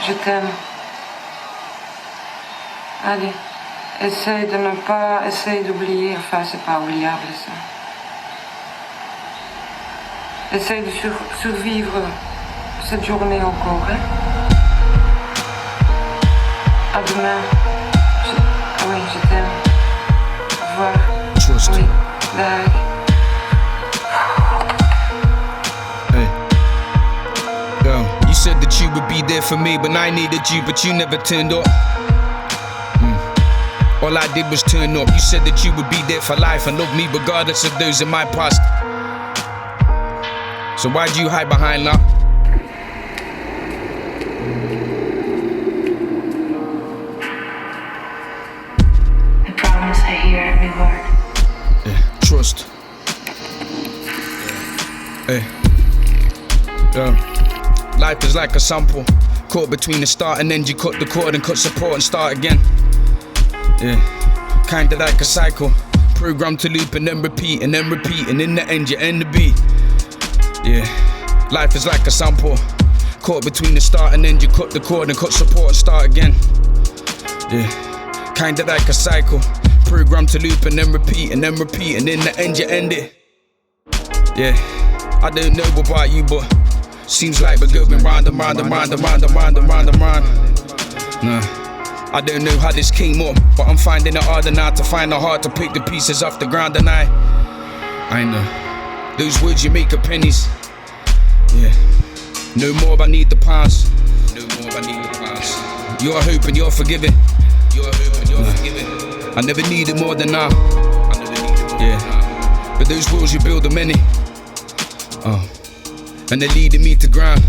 Je t'aime. Allez, essaye de ne pas, essaye d'oublier, enfin c'est pas oubliable ça. Essaye de survivre cette journée encore, hein. À demain. Oui, je t'aime. Au revoir. Trust. Oui, bye. Hey. Yo, you said that you would be there for me, but I needed you, but you never turned up. All I did was turn up. You said that you would be there for life and love me regardless of those in my past. So why'd you hide behind that? I promise I hear every word. Yeah, trust. Hey. Life is like a sample. Caught between the start and end, you cut the cord and cut support and start again. Yeah, kinda like a cycle. Programmed to loop and then repeat and then repeat, and in the end you end the beat. Yeah, life is like a sample. Caught between the start and end, you cut the cord and cut support and start again. Yeah, kinda like a cycle. Programmed to loop and then repeat and then repeat, and in the end you end it. Yeah, I don't know about you, but seems like we're going round and round and round and round and round and round and round. Nah, I don't know how this came up, but I'm finding it harder now to find the heart to pick the pieces off the ground, and I know those words you make are pennies. Yeah, no more I need the pounds. No more I need the pounds. You're hope and you're forgiving. You're hope and you're forgiving. I never needed more than now. I never needed more than now. But those walls you build are many. And they're leading me to ground.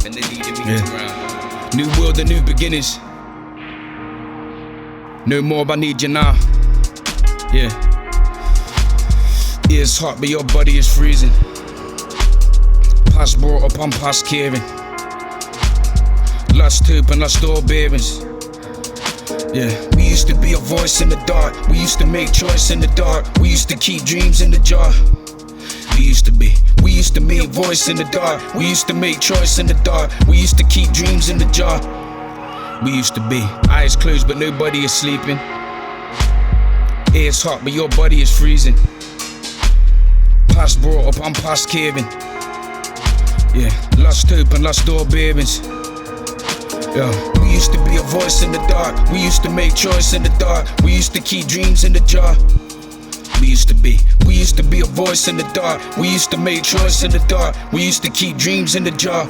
And they're leading me to ground. New world and new beginnings. No more I need you now. Yeah. Ears hot but your body is freezing. Past brought up, I'm past caring. Lost hope and lost all bearings. Yeah, we used to be a voice in the dark. We used to make choice in the dark. We used to keep dreams in the jar. We used to be a voice in the dark. We used to make choice in the dark. We used to keep dreams in the jar. We used to be eyes closed but nobody is sleeping. Ears hot but your body is freezing. Past brought up, I'm past caring. Yeah, lost hope and lost all bearings. Yeah, we used to be a voice in the dark. We used to make choice in the dark. We used to keep dreams in the jar. We used to be a voice in the dark. We used to make choice in the dark. We used to keep dreams in the jar.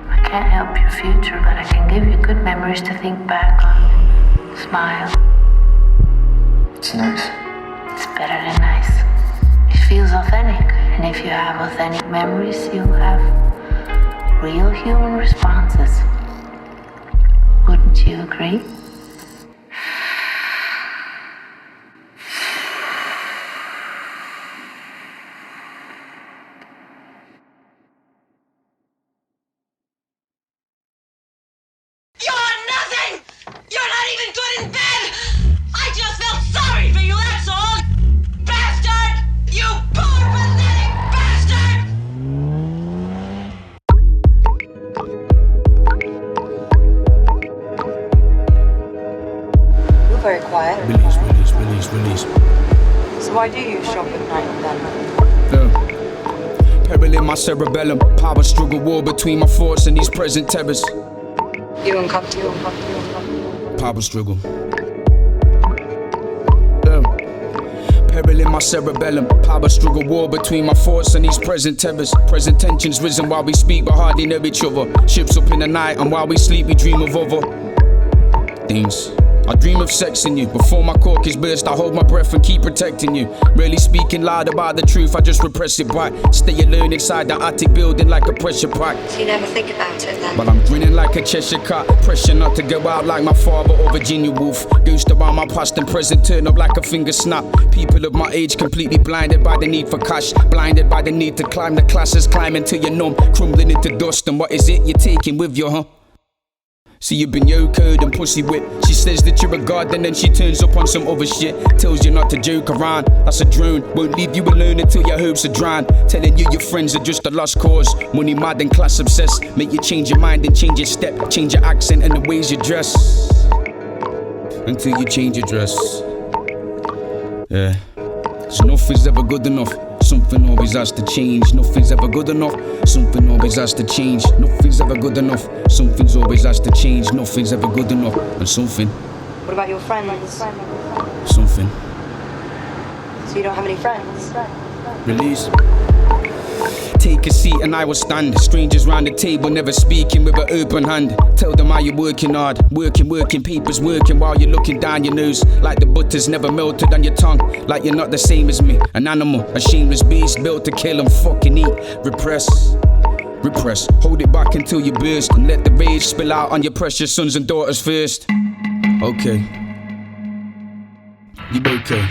I can't help your future, but I can give you good memories to think back on. Smile. It's nice. It's better than nice. It feels authentic, and if you have authentic memories, you'll have real human responses. Wouldn't you agree? You're nothing! You're not even good in bed! I just felt sorry for you, that's all! Bastard! You poor, pathetic bastard! You're very quiet. Release. So why do you shop at night then? Peril in my cerebellum. Power struggle war between my thoughts and these present terrors. You uncomfortable. Power struggle. Peril in my cerebellum. Power struggle war between my thoughts and these present terrors. Present tensions risen while we speak but hardly know each other. Ships up in the night and while we sleep we dream of other things. I dream of sex in you. Before my cork is burst, I hold my breath and keep protecting you. Rarely speaking loud about the truth, I just repress it back. Stay alone inside the attic building like a pressure pack. So you never think about it then? But I'm grinning like a Cheshire cat. Pressure not to go out like my father or Virginia Woolf. Ghost around my past and present, turn up like a finger snap. People of my age completely blinded by the need for cash. Blinded by the need to climb the classes, climbing till you're numb. Crumbling into dust, and what is it you're taking with you, huh? See you been yo-coed and pussy whipped. She says that you're a god and then she turns up on some other shit. Tells you not to joke around, that's a drone. Won't leave you alone until your hopes are drowned. Telling you your friends are just a lost cause. Money mad and class obsessed. Make you change your mind and change your step. Change your accent and the ways you dress. Until you change your dress. Yeah. So nothing's ever good enough. Something always has to change. Nothing's ever good enough. Something always has to change. Nothing's ever good enough. Something's always has to change. Nothing's ever good enough. And something. What about your friends? Something. So you don't have any friends? Release. Take a seat and I will stand. Strangers round the table never speaking with an open hand. Tell them how you're working hard. Working, papers working while you're looking down your nose. Like the butter's never melted on your tongue. Like you're not the same as me. An animal, a shameless beast, built to kill and fucking eat. Repress. Hold it back until you burst. And let the rage spill out on your precious sons and daughters first. Okay. You okay?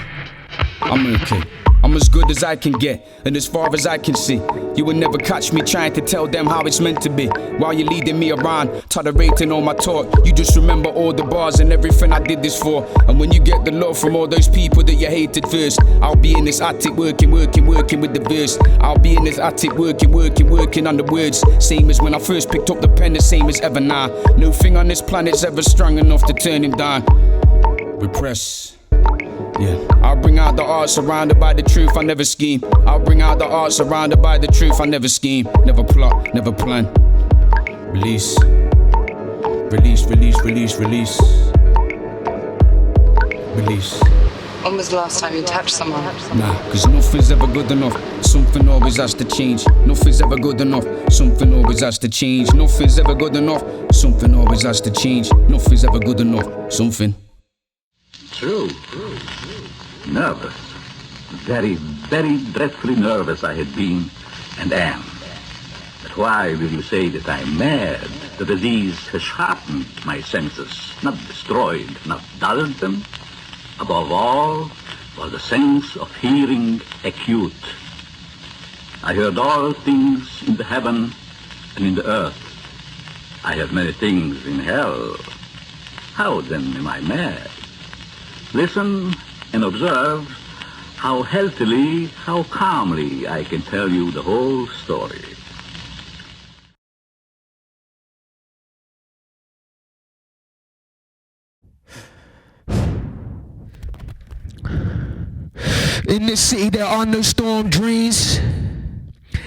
I'm okay. I'm as good as I can get, and as far as I can see. You will never catch me trying to tell them how it's meant to be. While you're leading me around, tolerating all my talk. You just remember all the bars and everything I did this for. And when you get the love from all those people that you hated first, I'll be in this attic working with the verse. I'll be in this attic working on the words. Same as when I first picked up the pen, the same as ever now. No thing on this planet's ever strong enough to turn him down. Repress. Yeah, I'll bring out the art surrounded by the truth, I never scheme. I'll bring out the art surrounded by the truth, I never scheme. Never plot, never plan. Release. When was the last time you touched someone? Nah, cause nothing's ever good enough. Something always has to change. Nothing's ever good enough. Something always has to change. Nothing's ever good enough. Something always has to change. Nothing's ever good enough. Something. True. Nervous. Very, very dreadfully nervous I had been and am. But why will you say that I'm mad? The disease has sharpened my senses, not destroyed, not dulled them. Above all, was the sense of hearing acute. I heard all things in the heaven and in the earth. I heard many things in hell. How then am I mad? Listen and observe how healthily, how calmly I can tell you the whole story. In this city there are no storm drains.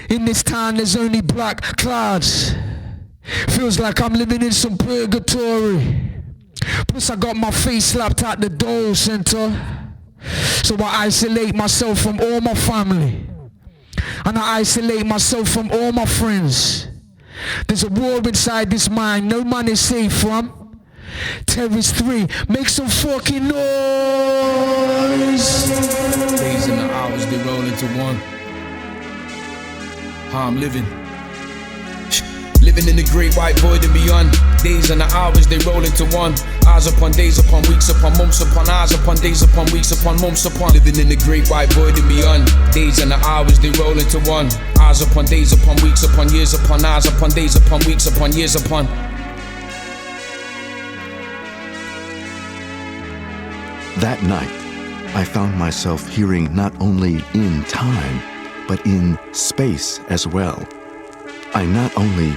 In this town there's only black clouds. Feels like I'm living in some purgatory. Plus I got my face slapped out the dole center. So I isolate myself from all my family. And I isolate myself from all my friends. There's a war inside this mind no man is safe from. Terrorist 3, make some fucking noise. Days and the hours, they roll into one. How I'm living. Living in the great white void and beyond. Days and the hours, they roll into one. Hours upon days upon weeks upon months upon hours upon days upon weeks upon months upon. Living in the great white void and beyond. Days and the hours, they roll into one. Hours upon days upon weeks upon years upon hours upon days upon weeks upon years upon. That night, I found myself hearing not only in time, but in space as well. I not only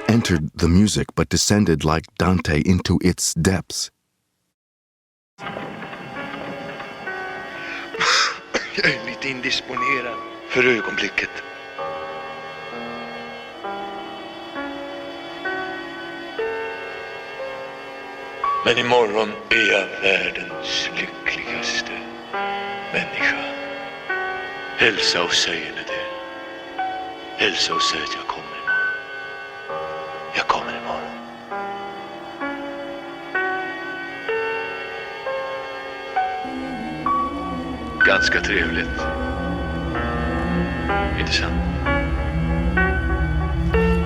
entered the music, but descended like Dante into its depths. Jag är lite indisponerad för ögonblicket. Men imorgon är jag världens lyckligaste människa. Hälsa och säg henne det. Hälsa och säg att jag kommer imorgon. Jag kommer imorgon. Ganska trevligt. Inte sant?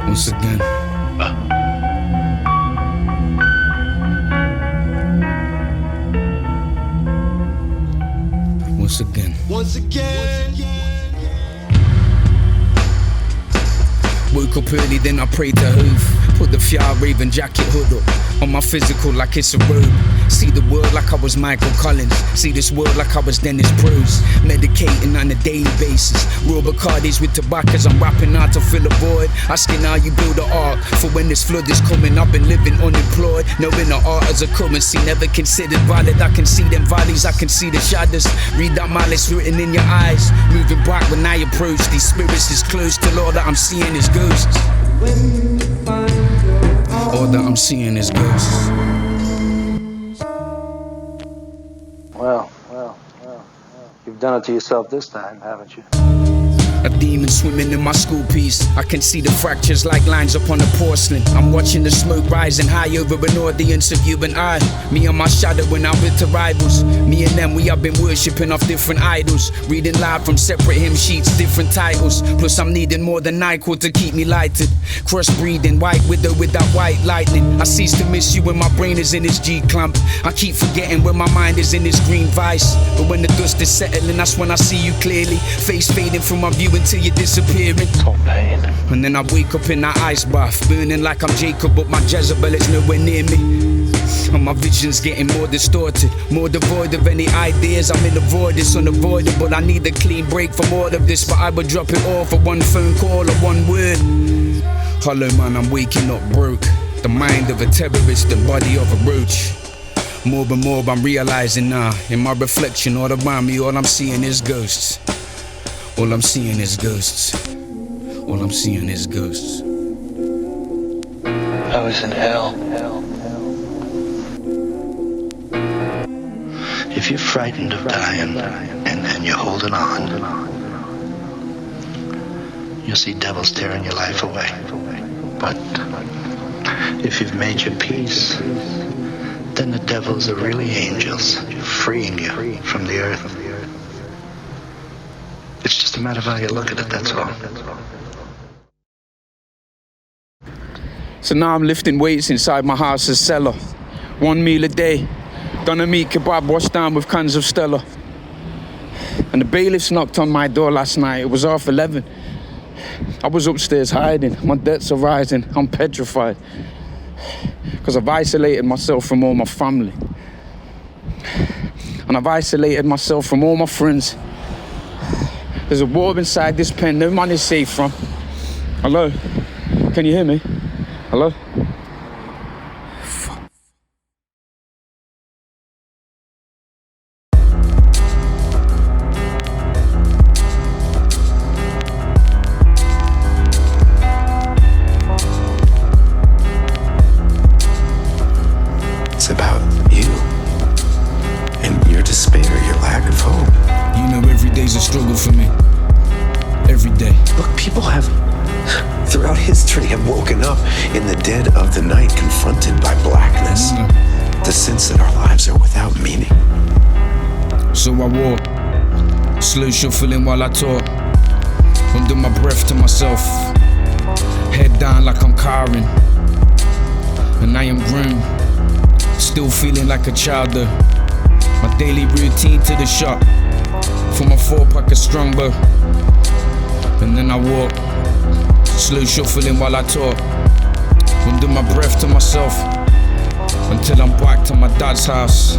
Once again. Va? Once again. Once again. Woke up early, then I prayed to Hove. Put the Fjallraven jacket hood up on my physical like it's a robe. See the world like I was Michael Collins. See this world like I was Dennis Bruce. Medicating on a daily basis. Raw Bacardis with tobacco as I'm rapping out to fill a void. Asking how you build an art for when this flood is coming. I've been living unemployed, knowing the art as a currency. Never considered valid. I can see them valleys, I can see the shadows. Read that malice written in your eyes. Moving back when I approach these spirits is close till all that I'm seeing is ghosts. All that I'm seeing is ghosts. Well, you've done it to yourself this time, haven't you? A demon swimming in my school piece. I can see the fractures like lines upon the porcelain. I'm watching the smoke rising high over an audience of you and I. Me and my shadow when I'm with the rivals. Me and them, we have been worshipping off different idols. Reading loud from separate hymn sheets, different titles. Plus I'm needing more than NyQuil to keep me lighted. Cross-breeding, white widow with that white lightning. I cease to miss you when my brain is in its G-clamp. I keep forgetting when my mind is in its green vice. But when the dust is settling, that's when I see you clearly. Face fading from my view until you're disappearing. Top pain. And then I wake up in that ice bath, burning like I'm Jacob, but my Jezebel is nowhere near me. And my vision's getting more distorted, more devoid of any ideas. I'm in the void, it's unavoidable. I need a clean break from all of this, but I would drop it all for one phone call or one word. Hollow man, I'm waking up broke. The mind of a terrorist, the body of a roach. More and more I'm realizing now, in my reflection all around me, all I'm seeing is ghosts. All I'm seeing is ghosts. All I'm seeing is ghosts. I was in hell. If you're frightened of dying and you're holding on, you'll see devils tearing your life away. But if you've made your peace, then the devils are really angels, freeing you from the earth. It's just a matter of how you look at it, that's all. So now I'm lifting weights inside my house's cellar. 1 meal a day. Done a meat kebab washed down with cans of Stella. And the bailiffs knocked on my door last night. It was 11:30. I was upstairs hiding. My debts are rising. I'm petrified. Because I've isolated myself from all my family. And I've isolated myself from all my friends. There's a war inside this pen no man is safe from. Hello? Can you hear me? Hello? Fuck. It's about you. And your despair, your lack of hope. You know every day's a struggle for me. Every day. Look, people have, throughout history, have woken up in the dead of the night, confronted by blackness. The sense that our lives are without meaning. So I walk, slow shuffling while I talk. Under my breath to myself, head down like I'm cowering. And I am grown, still feeling like a child though. My daily routine to the shop, for my 4-pack of Strongbow. And then I walk, slow shuffling while I talk. Under my breath to myself, until I'm back to my dad's house.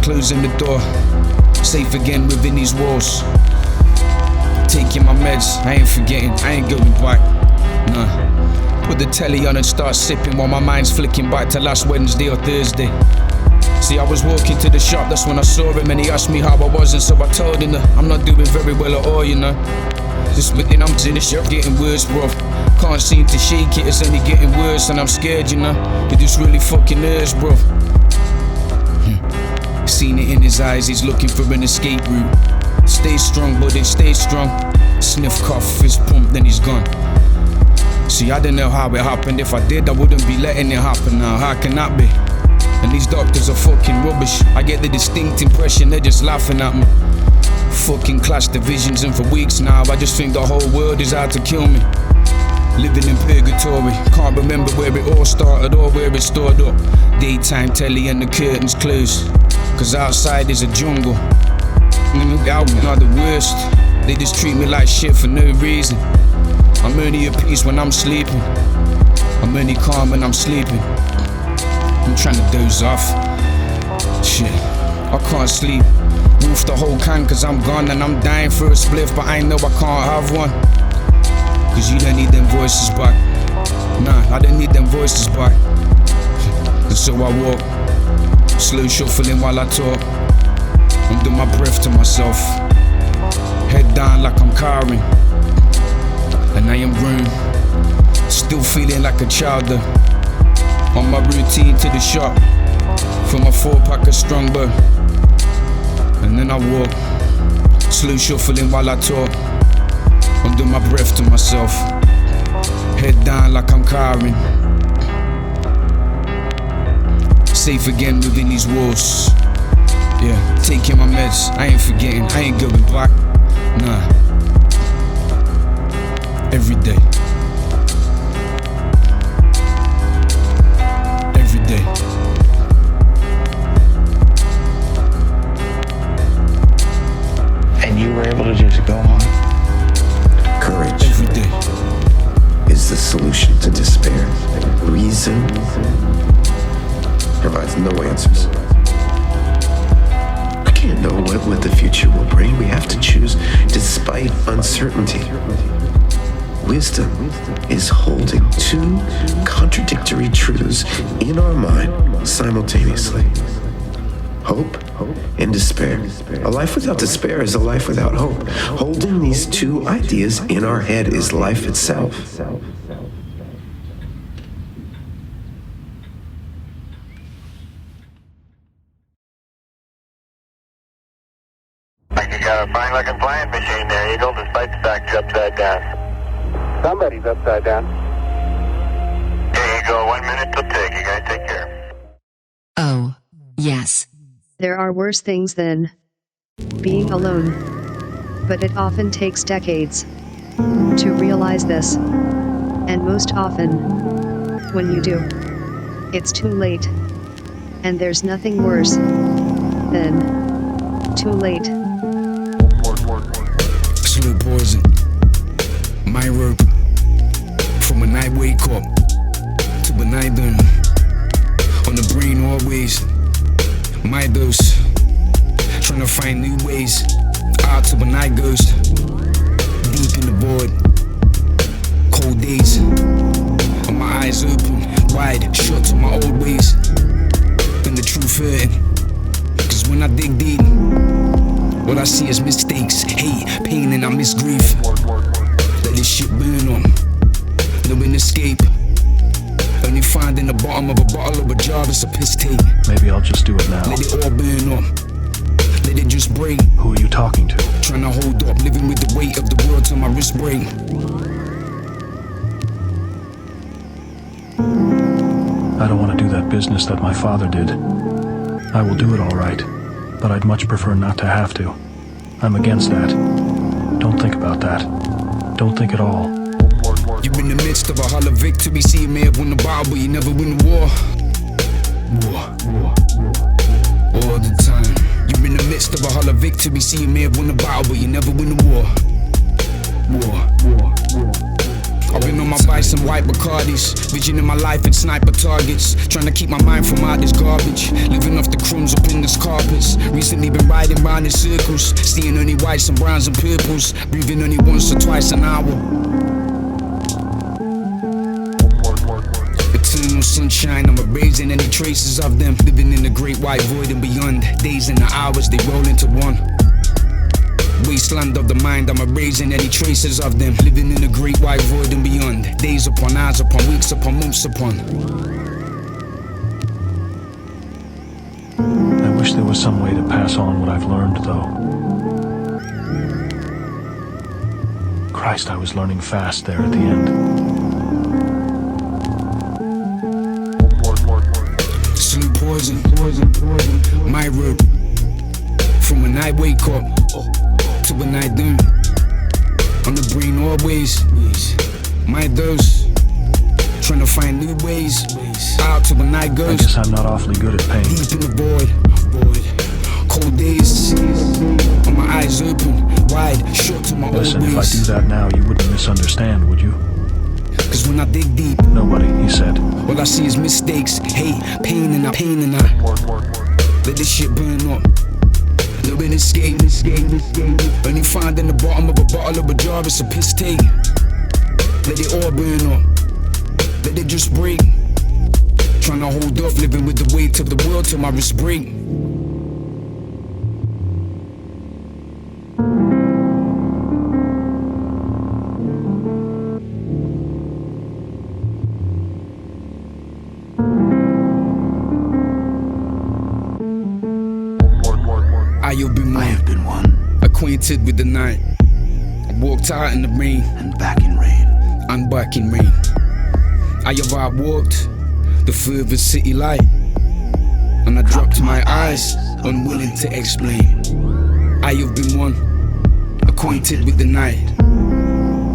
Closing the door, safe again within these walls. Taking my meds, I ain't forgetting, I ain't going back. Nah, put the telly on and start sipping while my mind's flicking back to last Wednesday or Thursday. See, I was walking to the shop, that's when I saw him and he asked me how I was, and so I told him that I'm not doing very well at all, you know. Just within, I'm in the shop getting worse, bro. Can't seem to shake it, it's only getting worse, and I'm scared, you know. It just really fucking hurts, bro. Seen it in his eyes, he's looking for an escape route. Stay strong, buddy, stay strong. Sniff, cough, fist pump, then he's gone. See, I don't know how it happened. If I did, I wouldn't be letting it happen now. How can that be? And these doctors are fucking rubbish. I get the distinct impression they're just laughing at me. Fucking class divisions, and for weeks now I just think the whole world is out to kill me. Living in purgatory, can't remember where it all started or where it stored up. Daytime telly and the curtains closed, cause outside is a jungle. Out are the worst, they just treat me like shit for no reason. I'm only at peace when I'm sleeping. I'm only calm when I'm sleeping. I'm trying to doze off. Shit, I can't sleep. Wolf the whole can cause I'm gone and I'm dying for a spliff, but I know I can't have one. Cause you don't need them voices back. Nah, I don't need them voices back. And so I walk, slow shuffling while I talk. Under my breath to myself, head down like I'm cowering. And I am grown, still feeling like a child though. On my routine to the shop, for my 4-pack of Strongbow. And then I walk, slow shuffling while I talk. Under my breath to myself, head down like I'm cowering. Safe again within these walls. Yeah, taking my meds, I ain't forgetting, I ain't going back. Nah, every day. Every day. And you were able to just go on. Courage every day is the solution to despair. Reason provides no answers. I can't know what the future will bring. We have to choose despite uncertainty. Wisdom is holding two contradictory truths in our mind simultaneously. Hope and despair. A life without despair is a life without hope. Holding these two ideas in our head is life itself. Like you got a fine looking flying machine there, Eagle, despite the fact you're upside down. Somebody's upside down. Here you go, 1 minute till take. You gotta take care. Oh, yes. There are worse things than being alone. But it often takes decades to realize this. And most often, when you do, it's too late. And there's nothing worse than too late. Slow poison, my rope. From when I wake up to when I don't. On the brain always, my dose. Trying to find new ways out to when I ghost. Deep in the void, cold days. And my eyes open, wide, shut to my old ways. And the truth hurting. Cause when I dig deep, what I see is mistakes, hate, pain, and I miss grief. Let this shit burn on, no escape. Only finding the bottom of a bottle or a jar is a piss take. Maybe I'll just do it now. Let it all burn on, let it just break. Who are you talking to? Trying to hold up, living with the weight of the world till my wrist break. I don't want to do that business that my father did. I will do it all right, but I'd much prefer not to have to. I'm against that. Don't think about that. Don't think at all. You're in the midst of a hollow victory, see you may have won the battle, but you never win the war. All the time. You're in the midst of a hollow victory, see you may have won the battle, but you never win the war. I've been on my bikes and white Bacardis, vision in my life and sniper targets, trying to keep my mind from all this garbage, living off the crumbs up in this carpets. Recently been riding round in circles, seeing only whites and browns and purples, breathing only once or twice an hour. Eternal sunshine, I'm erasing any traces of them, living in the great white void and beyond. Days and the hours, they roll into one. Wasteland of the mind, I'm erasing any traces of them, living in the great white void and beyond. Days upon hours upon weeks upon months upon. I wish there was some way to pass on what I've learned, though. Christ, I was learning fast there at the end. Slow poison, my rope. From when I wake up to when I don't. On the brain always, my dose. Trying to find new ways out to when I go. I guess I'm not awfully good at pain. Deep in the void, cold days. On my eyes open, wide, shut to my Listen, old ways. if I do that now, you wouldn't misunderstand, would you? Cause when I dig deep. Nobody, he said. All I see is mistakes, hate, pain, and I. Let this shit burn up. No been escape. Only find in the bottom of a bottle of a jar, it's a piss take. Let it all burn up. Let it just break. Tryna hold off, living with the weight of the world till my wrist break. I have been one. Acquainted with the night. I walked out in the rain. And back in rain. And back in rain. I have walked the furthest city light. And I dropped my eyes, unwilling to explain. I have been one. Acquainted with the night.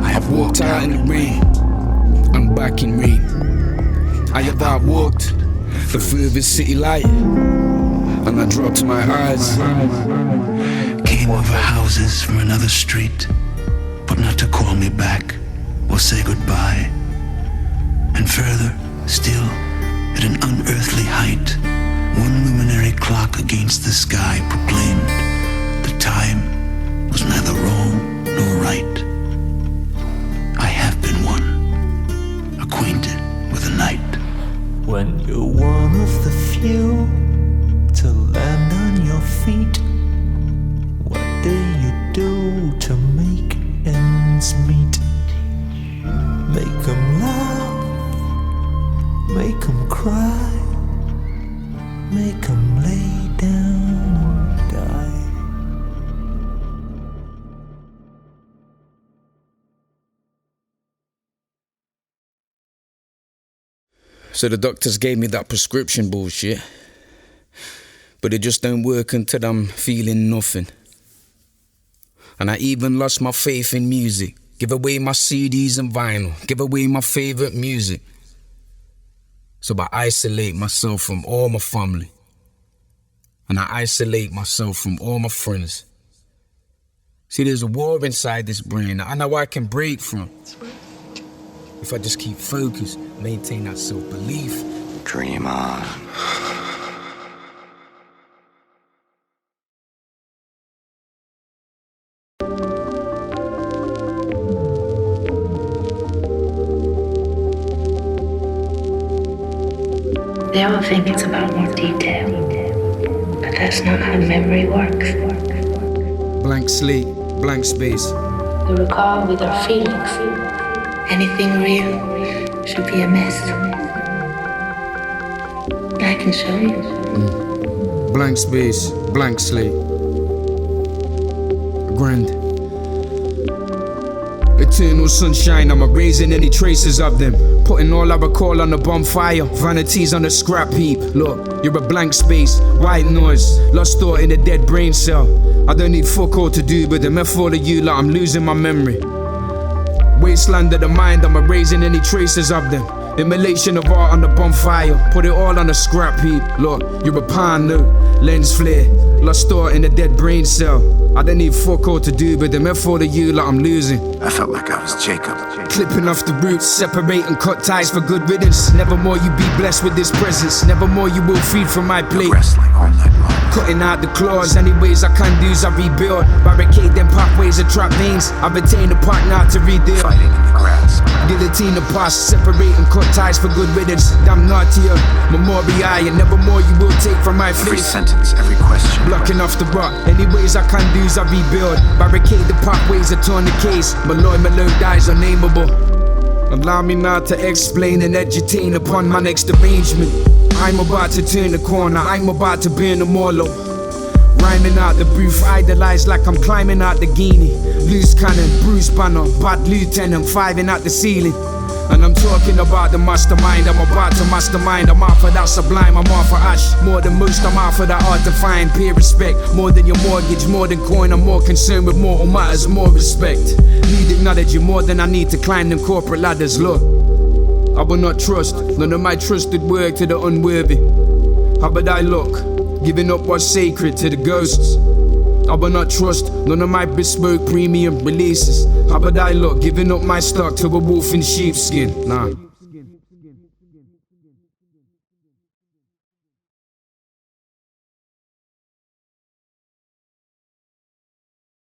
I have walked out in the rain. And back in rain. I have walked the furthest city light. And I dropped my eyes. Came over houses from another street, but not to call me back or say goodbye. And further still, at an unearthly height, one luminary clock against the sky proclaimed the time was neither wrong nor right. I have been one, acquainted with the night. When you're one of the few to land on your feet, what do you do to make ends meet? Make them laugh, make them cry, make them lay down and die. So the doctors gave me that prescription bullshit. But it just don't work until I'm feeling nothing. And I even lost my faith in music. Give away my CDs and vinyl. Give away my favorite music. So I isolate myself from all my family. And I isolate myself from all my friends. See, there's a war inside this brain I know I can break from. If I just keep focused, maintain that self-belief. Dream on. They all think it's about more detail, but that's not how memory works. Blank slate, blank space. We recall with our feelings. Anything real should be a mess. I can show you. Blank space, blank slate. Grand. Eternal sunshine, I'm erasing any traces of them. Putting all I recall on the bonfire, vanities on the scrap heap. Look, you're a blank space, white noise, lost thought in a dead brain cell. I don't need fuck all to do, but the metaphor of you like I'm losing my memory. Wasteland of the mind, I'm erasing any traces of them. Immolation of art on the bonfire, put it all on a scrap heap. Look, you're a pine note, lens flare, lost thought in a dead brain cell. I don't need fuck all to do, but the metaphor of you like I'm losing. I felt like I was Jacob. Clipping off the roots, separate and cut ties for good riddance. Nevermore you be blessed with this presence. Nevermore you will feed from my plate. Wrestling all night long. Cutting out the claws, any ways I can do is I rebuild. Barricade them pathways of trap veins. I've attained a partner to redeal. Fighting in the grass. Guillotine the past, separate and cut ties for good riddance. Damn naughtier, memorial, and nevermore you will take from my face. Every sentence, every question. Blocking off the rock, any ways I can do is I rebuild. Barricade the pathways of turn the case. Malloy dies unnameable. Allow me now to explain and edutain upon my next arrangement. I'm about to turn the corner, I'm about to burn them all up. Rhyming out the booth, idolized like I'm climbing out the guinea. Loose cannon, Bruce Banner, bad lieutenant, fiving at the ceiling. And I'm talking about the mastermind, I'm about to mastermind. I'm out for that sublime, I'm out for ash. More than most, I'm out for that art to find. Peer respect, more than your mortgage, more than coin. I'm more concerned with mortal matters, more respect. Need acknowledge you more than I need to climb them corporate ladders. Look, I will not trust none of my trusted work to the unworthy. How about I look, giving up what's sacred to the ghosts? I will not trust none of my bespoke premium releases. How about I look, giving up my stock to a wolf in sheepskin? Nah.